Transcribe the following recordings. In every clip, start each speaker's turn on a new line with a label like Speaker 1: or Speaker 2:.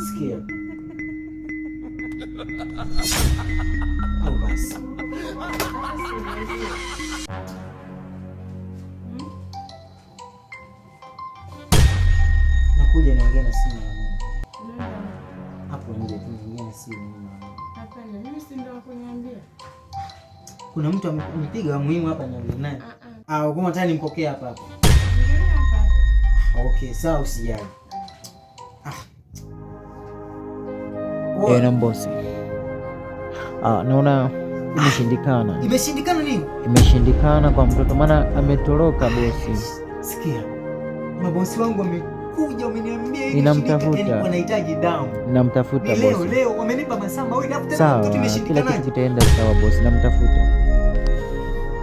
Speaker 1: Sikia. Au basi. Nakuja niongee na simu ya Mungu. Hapo nje tu niongee na simu ya Mungu.
Speaker 2: Hapana, mimi si ndio kuniambia.
Speaker 1: Kuna mtu amepiga muhimu hapa niongee naye. Kwa nataka nimpokee hapa hapa. Okay, sawa usijali.
Speaker 3: Na bosi. Naona imeshindikana.
Speaker 1: Imeshindikana nini?
Speaker 3: Imeshindikana kwa mtoto maana ametoroka bosi.
Speaker 1: Sikia. Mabosi wangu wamekuja wameniambia hivi
Speaker 3: ninamtafuta.
Speaker 1: Wanahitaji damu.
Speaker 3: Ninamtafuta bosi.
Speaker 1: Leo wamenipa masaa mawili hapo
Speaker 3: tena mtoto imeshindikana. Kila kitu kitaenda sawa bosi, namtafuta.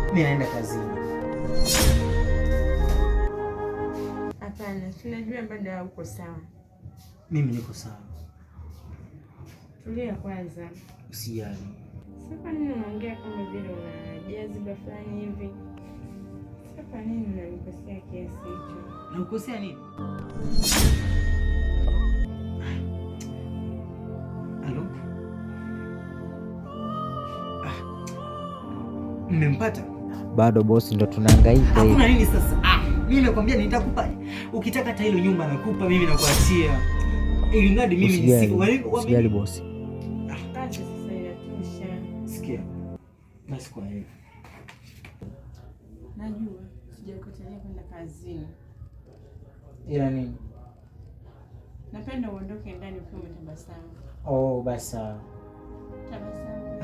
Speaker 1: Mimi naenda kazini.
Speaker 2: Hapana, tunajua bado uko sawa.
Speaker 1: Mimi niko sawa.
Speaker 2: Tulia kwanza.
Speaker 1: Usijali.
Speaker 2: Sasa nini unaongea kama vile una jaziba fulani hivi? Sasa nini unanikosea kiasi hicho?
Speaker 1: Nakukosea nini? Halo? Mmempata?
Speaker 3: Bado bosi, ndo tunahangaika hivi.
Speaker 1: Hakuna nini sasa? Mimi nakwambia nitakupa. Ukitaka hata hilo nyumba nakupa, mimi nakuachia. Ili ngadi mimi
Speaker 3: usijali bosi.
Speaker 2: Kazi sasa inatosha.
Speaker 1: Sikia. Basi kwa hiyo.
Speaker 2: Najua sijakatalia kwenda kazini.
Speaker 1: Ila nini?
Speaker 2: Napenda uondoke ndani ukiwa umetabasamu.
Speaker 1: Basi sawa.
Speaker 2: Tabasamu.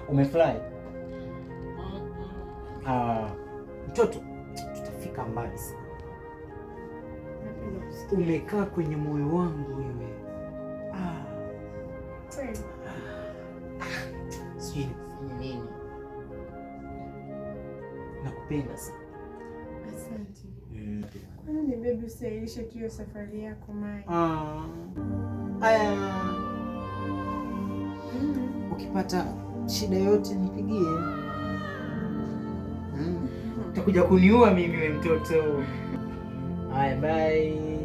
Speaker 1: Umefly? Mtoto, tutafika mbali sana. Umekaa kwenye moyo wangu wewe. Sijui nifanye nini. Nakupenda sana.
Speaker 2: Asante. Kwa nini baby usiailishe tu hiyo safari yako Mai?
Speaker 1: Ukipata shida yote nipigie. Utakuja kuniua mimi we mtoto. Haya, bye.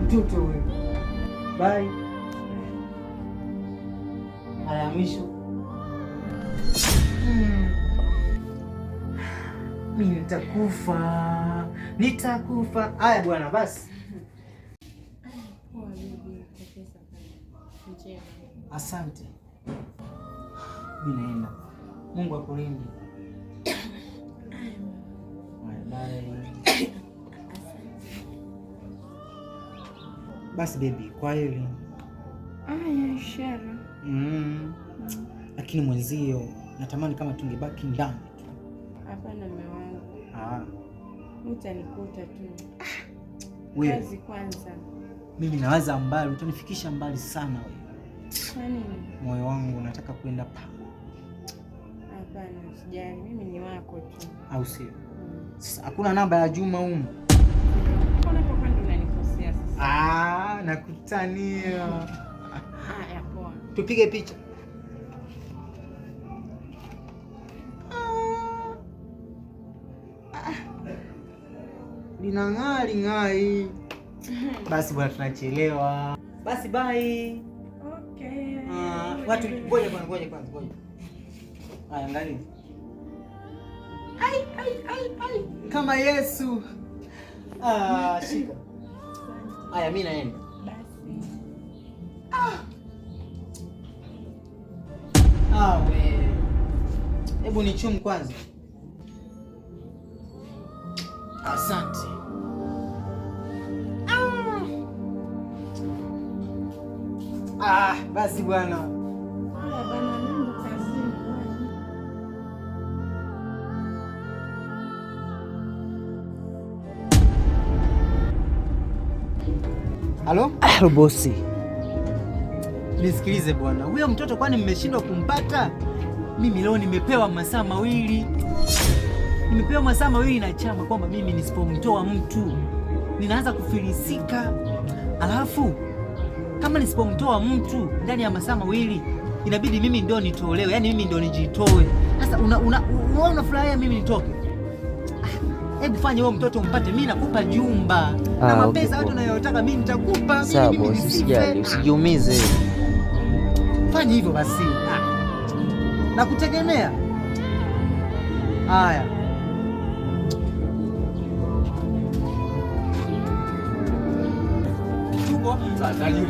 Speaker 1: Mtoto wewe. Bye. Haya, mwisho. Mimi nitakufa. Haya bwana, basi. Asante. Mimi naenda. Mungu akulinde. Basi baby, kwa hili.
Speaker 2: Ishara.
Speaker 1: Lakini mwenzio natamani kama tungebaki ndani tu.
Speaker 2: Hapana mume wangu. Utanikuta tu.
Speaker 1: Wewe.
Speaker 2: Kazi kwanza.
Speaker 1: Mimi nawaza mbali, utanifikisha mbali sana wewe.
Speaker 2: Kwa nini?
Speaker 1: Moyo wangu unataka kwenda pa.
Speaker 2: Hapana, usijali, mimi ni wako tu.
Speaker 1: Au sio? Sasa hakuna namba ya Juma huko.
Speaker 2: Mbona kwa kwani unanikosea sasa?
Speaker 1: Nakutania.
Speaker 2: Poa.
Speaker 1: Tupige picha. Linang'ali. Basi bwana, tunachelewa. Basi bye.
Speaker 2: Okay.
Speaker 1: Watu ngoja kwanza. Haya, angalia. Ai. Kama Yesu. Shika. Haya, mimi naenda.
Speaker 2: Basi.
Speaker 1: We. Hebu nichumu kwanza. Asante. Basi bwana.
Speaker 2: Haya bwana, nenda kazini.
Speaker 1: Halo?
Speaker 3: Bosi.
Speaker 1: Nisikilize bwana. Huyo mtoto kwani mmeshindwa kumpata? Mimi leo nimepewa masaa mawili. Nimepewa masaa mawili na chama kwamba mimi nisipomtoa mtu ninaanza kufilisika. Alafu kama nisipomtoa mtu ndani ya masaa mawili inabidi mimi ndio nitolewe. Yaani mimi ndio nijitoe. Sasa unafurahia mimi nitoke? Hebu fanya huyo mtoto mpate, mimi nakupa jumba na mapesa yote unayotaka mimi nitakupa.
Speaker 3: Sawa bosi, usijali, usijiumize.
Speaker 1: Fanya hivyo basi. Nakutegemea. Haya. Tuko?
Speaker 4: Tajiri.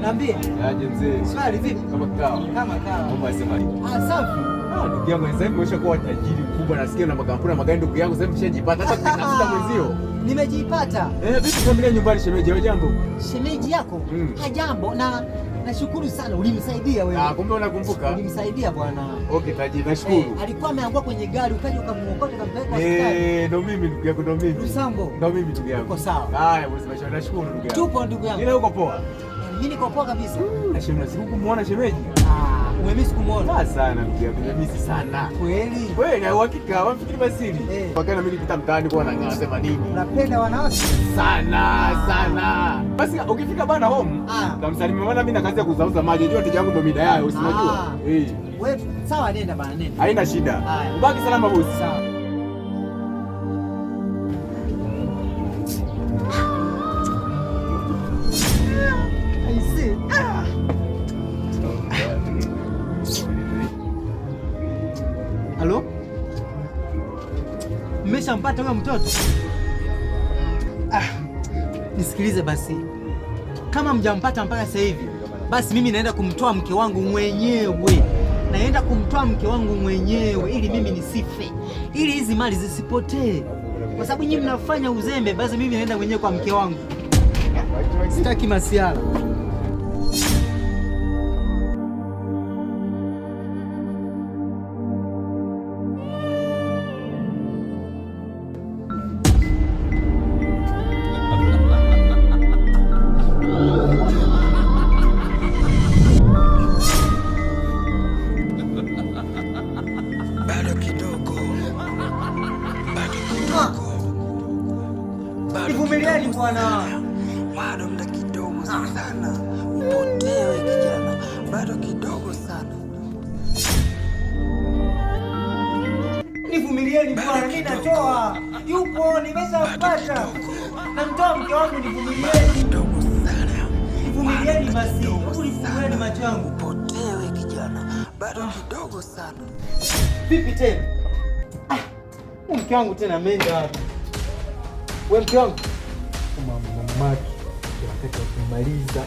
Speaker 1: Niambie.
Speaker 4: Aje mzee.
Speaker 1: Swali vipi?
Speaker 4: Kama kawa.
Speaker 1: Kama kawa.
Speaker 4: Mambo yasema nini?
Speaker 1: Safi.
Speaker 4: Ndugu yangu sasa hivi umeshakuwa tajiri mkubwa, nasikia na makampuni na magari. Ndugu yangu sasa hivi umeshajipata hata kutafuta mwenzio.
Speaker 1: Nimejipata.
Speaker 4: Vipi familia nyumbani, shemeji yao jambo?
Speaker 1: Shemeji yako? Hajambo na nashukuru sana ulimsaidia wewe.
Speaker 4: Kumbe unakumbuka?
Speaker 1: Ulimsaidia bwana.
Speaker 4: Okay tajiri, nashukuru.
Speaker 1: Alikuwa ameangua kwenye gari ukaja ukamuokota ukampeleka hospitali.
Speaker 4: Ndio mimi ndugu yangu, ndio mimi.
Speaker 1: Lusambo.
Speaker 4: Ndio mimi ndugu yangu.
Speaker 1: Uko sawa?
Speaker 4: Haya bosi, nashukuru ndugu yangu.
Speaker 1: Tupo ndugu yangu.
Speaker 4: Ile uko poa?
Speaker 1: Mimi niko poa kabisa.
Speaker 4: Na shemeji, sikumuona shemeji?
Speaker 1: Umemisi kumuona?
Speaker 4: Sana ndugu yangu, nimemisi sana.
Speaker 1: Kweli?
Speaker 4: Kweli, na uhakika, wafikiri basiri. Wakati mimi nipita mtaani kwa na ngasema nini?
Speaker 1: Unapenda wanawake?
Speaker 4: Sana. Basi ukifika bana home, utamsalimia maana mimi na kazi ya kuzauza maji. Unajua wateja wangu ndio mida yao, usinajua?
Speaker 1: Wewe sawa, nenda bana, nenda.
Speaker 4: Haina shida. Ubaki salama bosi.
Speaker 1: Sawa. Halo? Mmeshampata huyo mtoto? Nisikilize basi. Kama mjampata mpaka sasa hivi, basi mimi naenda kumtoa mke wangu mwenyewe. Naenda kumtoa mke wangu mwenyewe ili mimi nisife. Ili hizi mali zisipotee. Kwa sababu nyinyi mnafanya uzembe, basi mimi naenda mwenyewe kwa mke wangu. Sitaki masiara. Nivumilieni bwana.
Speaker 5: Bado muda kidogo sana. Upotewe kijana. Bado kidogo sana.
Speaker 1: Nivumilieni bwana, mimi natoa. Yupo, nimeshampata. Namtoa mke wangu, nivumilieni. Nivumilieni basi. Hebu nifungueni macho yangu.
Speaker 5: Upotewe kijana. Bado kidogo sana.
Speaker 1: Vipi tena? Mke wangu tena ameenda wapi? Wewe mke wangu? Mamaki. Wakati wa kumaliza.